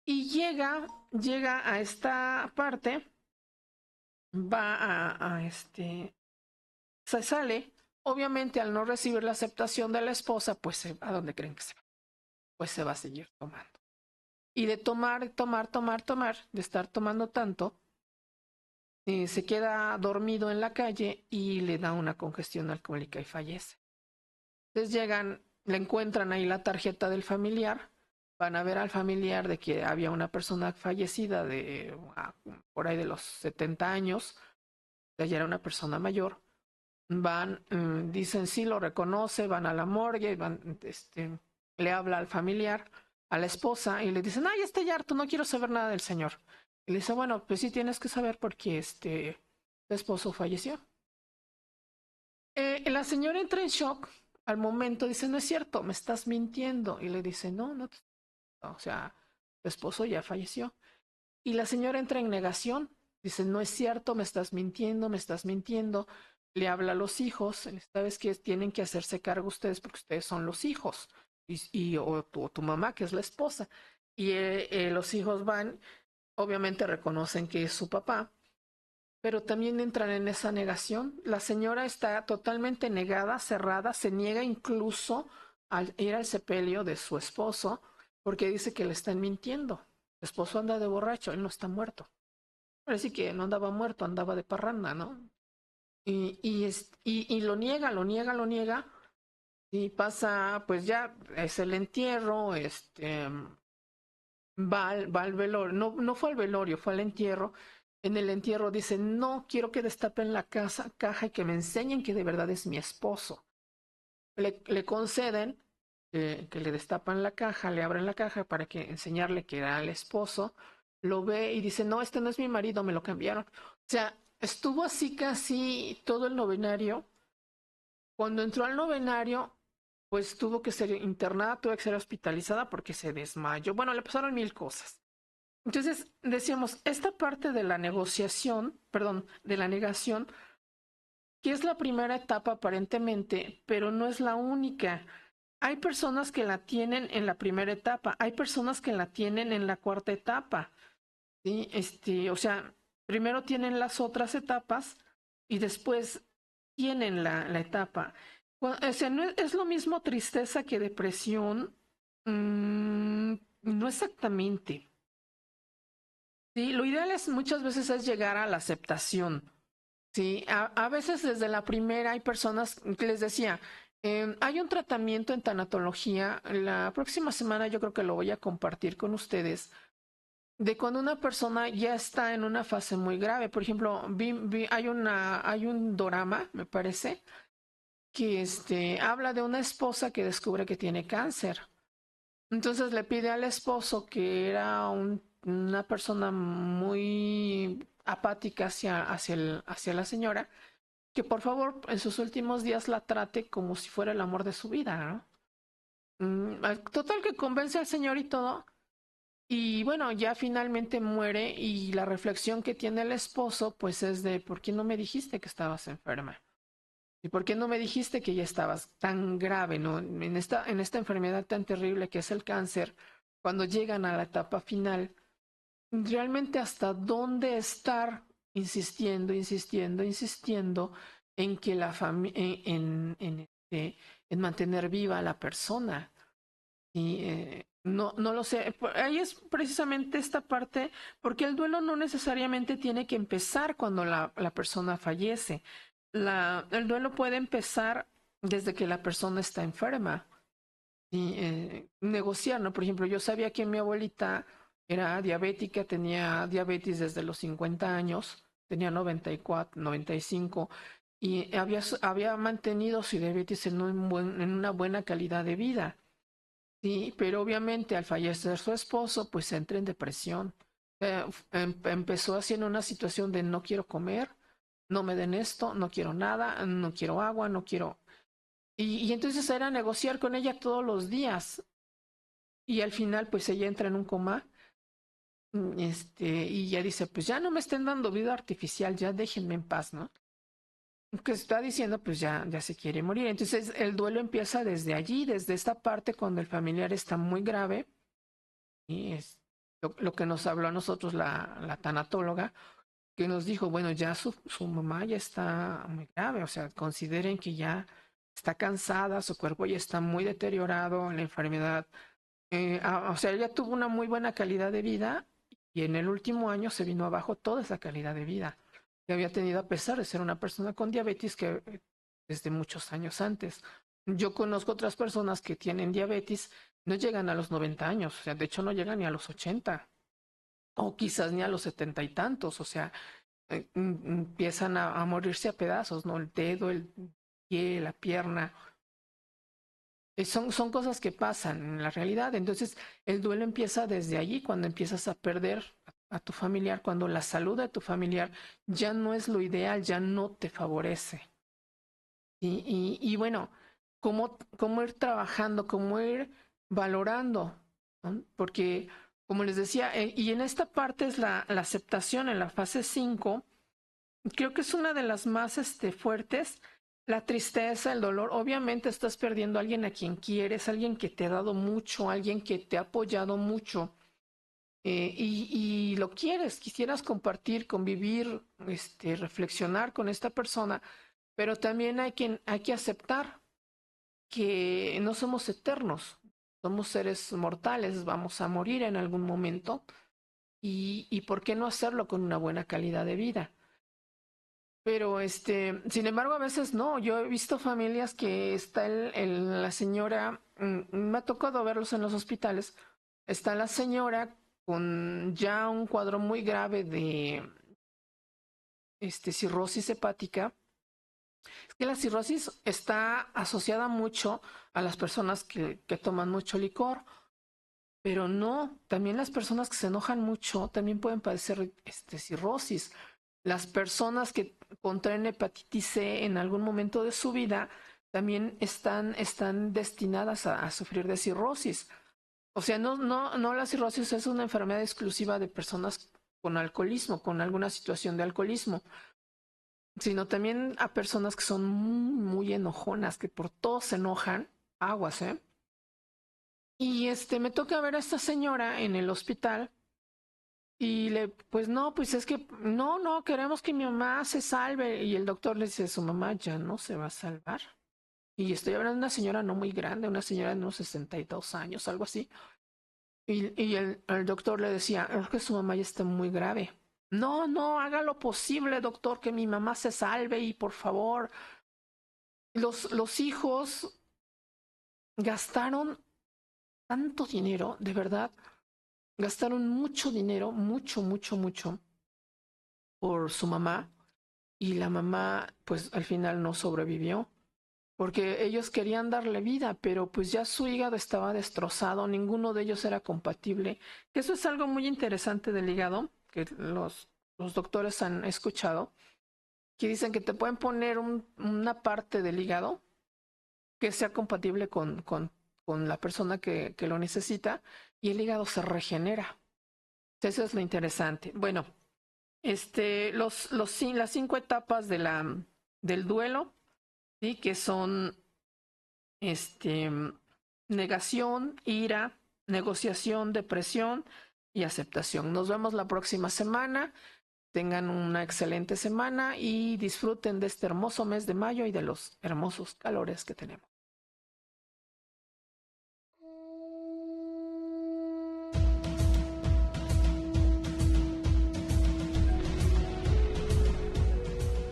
Y llega a esta parte, va se sale, obviamente al no recibir la aceptación de la esposa, pues ¿a dónde creen que se va? Pues se va a seguir tomando. Y de tomar, de estar tomando tanto, se queda dormido en la calle y le da una congestión alcohólica y fallece. Entonces le encuentran ahí la tarjeta del familiar, van a ver al familiar de que había una persona fallecida por ahí de los 70 años, ya era una persona mayor. Van, dicen sí, lo reconoce, van a la morgue, le habla al familiar, a la esposa, y le dicen, ya estoy harto, no quiero saber nada del señor. Y le dice, bueno, pues sí tienes que saber porque tu esposo falleció. La señora entra en shock al momento, dice, no es cierto, me estás mintiendo. Y le dice, no, o sea, tu esposo ya falleció. Y la señora entra en negación. Dice, no es cierto, me estás mintiendo, me estás mintiendo. Le habla a los hijos, esta vez que tienen que hacerse cargo ustedes porque ustedes son los hijos o tu mamá, que es la esposa. Y los hijos van, obviamente reconocen que es su papá, pero también entran en esa negación. La señora está totalmente negada, cerrada, se niega incluso a ir al sepelio de su esposo porque dice que le están mintiendo. El esposo anda de borracho, él no está muerto. Parece que no andaba muerto, andaba de parranda, ¿no? Y lo niega, lo niega, lo niega. Y pasa, pues ya es el entierro, va al velorio, no fue al velorio, fue al entierro. En el entierro dice, no, quiero que destapen la caja y que me enseñen que de verdad es mi esposo. Le conceden que le destapan la caja, le abren la caja para que enseñarle que era el esposo. Lo ve y dice, no, este no es mi marido, me lo cambiaron. O sea, estuvo así casi todo el novenario. Cuando entró al novenario, pues tuvo que ser internada, tuvo que ser hospitalizada porque se desmayó. Bueno, le pasaron mil cosas. Entonces, decíamos, esta parte de la negociación, perdón, de la negación, que es la primera etapa aparentemente, pero no es la única. Hay personas que la tienen en la primera etapa, hay personas que la tienen en la cuarta etapa, ¿sí? O sea, primero tienen las otras etapas y después tienen la etapa. O sea, no es lo mismo tristeza que depresión, no exactamente. Sí, lo ideal es muchas veces es llegar a la aceptación. Sí, a veces desde la primera hay personas que les decía, hay un tratamiento en tanatología, la próxima semana yo creo que lo voy a compartir con ustedes, de cuando una persona ya está en una fase muy grave. Por ejemplo, hay un dorama, me parece, que habla de una esposa que descubre que tiene cáncer. Entonces le pide al esposo, que era una persona muy apática hacia la señora, que por favor en sus últimos días la trate como si fuera el amor de su vida, ¿no? Total que convence al señor y todo. Y bueno, ya finalmente muere y la reflexión que tiene el esposo pues es de, ¿por qué no me dijiste que estabas enferma? ¿Y por qué no me dijiste que ya estabas tan grave, ¿no? En esta enfermedad tan terrible que es el cáncer, cuando llegan a la etapa final, realmente hasta dónde estar insistiendo, insistiendo, insistiendo en que la familia, en mantener viva a la persona. Y no lo sé. Ahí es precisamente esta parte, porque el duelo no necesariamente tiene que empezar cuando la persona fallece. El duelo puede empezar desde que la persona está enferma y negociar, ¿no? Por ejemplo, yo sabía que mi abuelita era diabética, tenía diabetes desde los 50 años, tenía 94, 95, y había mantenido su diabetes en una buena calidad de vida. Sí, pero obviamente al fallecer su esposo, pues entra en depresión. Empezó así en una situación de no quiero comer, no me den esto, no quiero nada, no quiero agua, no quiero... Y entonces era negociar con ella todos los días. Y al final, pues ella entra en un coma, y ya dice, pues ya no me estén dando vida artificial, ya déjenme en paz, ¿no? Que está diciendo, pues ya se quiere morir. Entonces el duelo empieza desde allí, desde esta parte cuando el familiar está muy grave. Y es lo que nos habló a nosotros la tanatóloga, que nos dijo, bueno, ya su mamá ya está muy grave, o sea, consideren que ya está cansada, su cuerpo ya está muy deteriorado, la enfermedad, o sea, ella tuvo una muy buena calidad de vida y en el último año se vino abajo toda esa calidad de vida que había tenido a pesar de ser una persona con diabetes que desde muchos años antes. Yo conozco otras personas que tienen diabetes, no llegan a los 90 años, o sea, de hecho no llegan ni a los 80 o quizás ni a los 70 y tantos, o sea, empiezan a morirse a pedazos, ¿no? El dedo, el pie, la pierna. Son cosas que pasan en la realidad. Entonces, el duelo empieza desde allí, cuando empiezas a perder a tu familiar, cuando la salud de tu familiar ya no es lo ideal, ya no te favorece. Y bueno, cómo ir trabajando, cómo ir valorando, ¿no? Porque como les decía, y en esta parte es la aceptación en la fase 5. Creo que es una de las más fuertes. La tristeza, el dolor. Obviamente estás perdiendo a alguien a quien quieres, alguien que te ha dado mucho, alguien que te ha apoyado mucho. Y lo quisieras compartir, convivir, reflexionar con esta persona, pero también hay que aceptar que no somos eternos, somos seres mortales, vamos a morir en algún momento, y ¿por qué no hacerlo con una buena calidad de vida? Pero sin embargo, a veces no. Yo he visto familias que está la señora, me ha tocado verlos en los hospitales, está la señora con ya un cuadro muy grave de cirrosis hepática. Es que la cirrosis está asociada mucho a las personas que toman mucho licor, pero no, también las personas que se enojan mucho también pueden padecer cirrosis. Las personas que contraen hepatitis C en algún momento de su vida también están destinadas a sufrir de cirrosis. O sea, no la cirrosis es una enfermedad exclusiva de personas con alcoholismo, con alguna situación de alcoholismo, sino también a personas que son muy, muy enojonas, que por todo se enojan, aguas, ¿eh? Y me toca ver a esta señora en el hospital y pues no, pues es que no, queremos que mi mamá se salve. Y el doctor le dice, su mamá ya no se va a salvar. Y estoy hablando de una señora no muy grande, una señora de unos 62 años, algo así. Y el doctor le decía, es que su mamá ya está muy grave. No, haga lo posible, doctor, que mi mamá se salve y por favor. Los hijos gastaron tanto dinero, de verdad, gastaron mucho dinero, mucho por su mamá, y la mamá pues al final no sobrevivió, porque ellos querían darle vida, pero pues ya su hígado estaba destrozado, ninguno de ellos era compatible. Eso es algo muy interesante del hígado, que los doctores han escuchado, que dicen que te pueden poner una parte del hígado que sea compatible con la persona que lo necesita, y el hígado se regenera. Eso es lo interesante. Bueno, las 5 etapas del duelo, ¿sí? Que son negación, ira, negociación, depresión y aceptación. Nos vemos la próxima semana. Tengan una excelente semana y disfruten de este hermoso mes de mayo y de los hermosos calores que tenemos.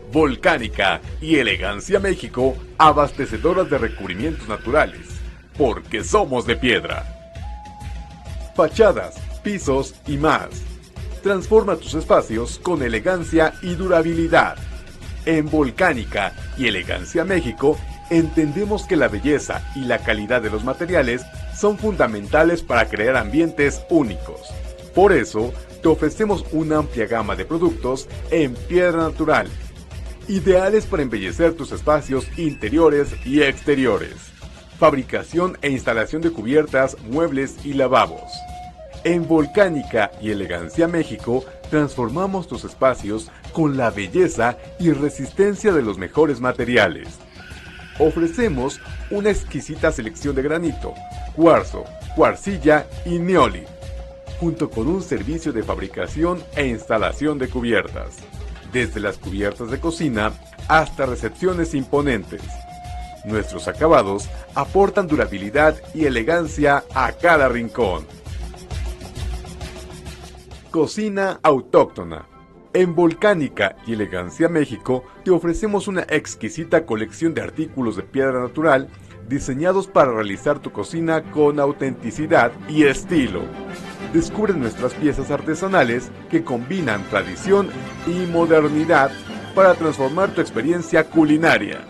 Volcánica y Elegancia México, abastecedoras de recubrimientos naturales, porque somos de piedra. Fachadas, pisos y más. Transforma tus espacios con elegancia y durabilidad. En Volcánica y Elegancia México, entendemos que la belleza y la calidad de los materiales son fundamentales para crear ambientes únicos. Por eso, te ofrecemos una amplia gama de productos en piedra natural, ideales para embellecer tus espacios interiores y exteriores. Fabricación e instalación de cubiertas, muebles y lavabos. En Volcánica y Elegancia México, transformamos tus espacios con la belleza y resistencia de los mejores materiales. Ofrecemos una exquisita selección de granito, cuarzo, cuarcilla y neolith, junto con un servicio de fabricación e instalación de cubiertas. Desde las cubiertas de cocina hasta recepciones imponentes. Nuestros acabados aportan durabilidad y elegancia a cada rincón. Cocina autóctona. En Volcánica y Elegancia México te ofrecemos una exquisita colección de artículos de piedra natural diseñados para realizar tu cocina con autenticidad y estilo. Descubre nuestras piezas artesanales que combinan tradición y modernidad para transformar tu experiencia culinaria.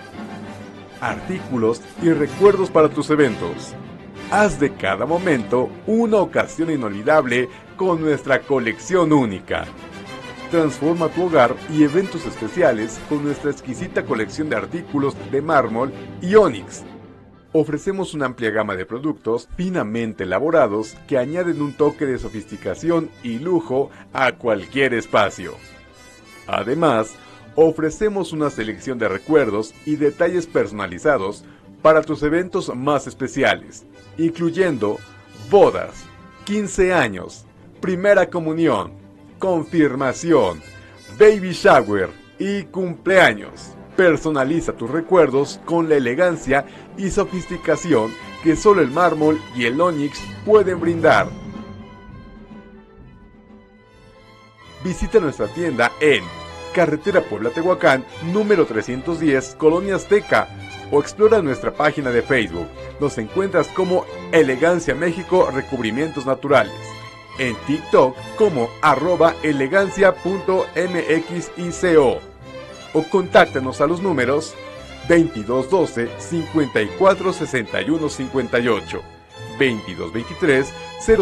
Artículos y recuerdos para tus eventos. Haz de cada momento una ocasión inolvidable con nuestra colección única. Transforma tu hogar y eventos especiales con nuestra exquisita colección de artículos de mármol y ónix. Ofrecemos una amplia gama de productos finamente elaborados que añaden un toque de sofisticación y lujo a cualquier espacio. Además, ofrecemos una selección de recuerdos y detalles personalizados para tus eventos más especiales, incluyendo bodas, 15 años, primera comunión, confirmación, baby shower y cumpleaños. Personaliza tus recuerdos con la elegancia y sofisticación que solo el mármol y el ónix pueden brindar. Visita nuestra tienda en Carretera Puebla-Tehuacán, número 310, Colonia Azteca, o explora nuestra página de Facebook. Nos encuentras como Elegancia México Recubrimientos Naturales. En TikTok como @elegancia.mxico. O contáctanos a los números 2212 54 61 58, 2223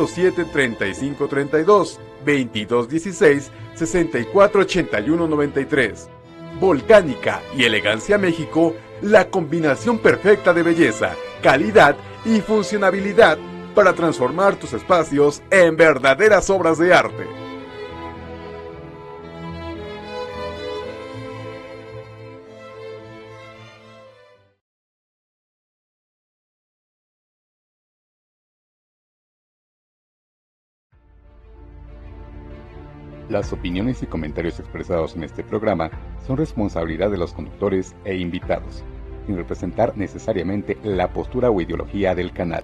07 35 32, 2216 64 81 93. Volcánica y Elegancia México, la combinación perfecta de belleza, calidad y funcionabilidad para transformar tus espacios en verdaderas obras de arte. Las opiniones y comentarios expresados en este programa son responsabilidad de los conductores e invitados, sin representar necesariamente la postura o ideología del canal.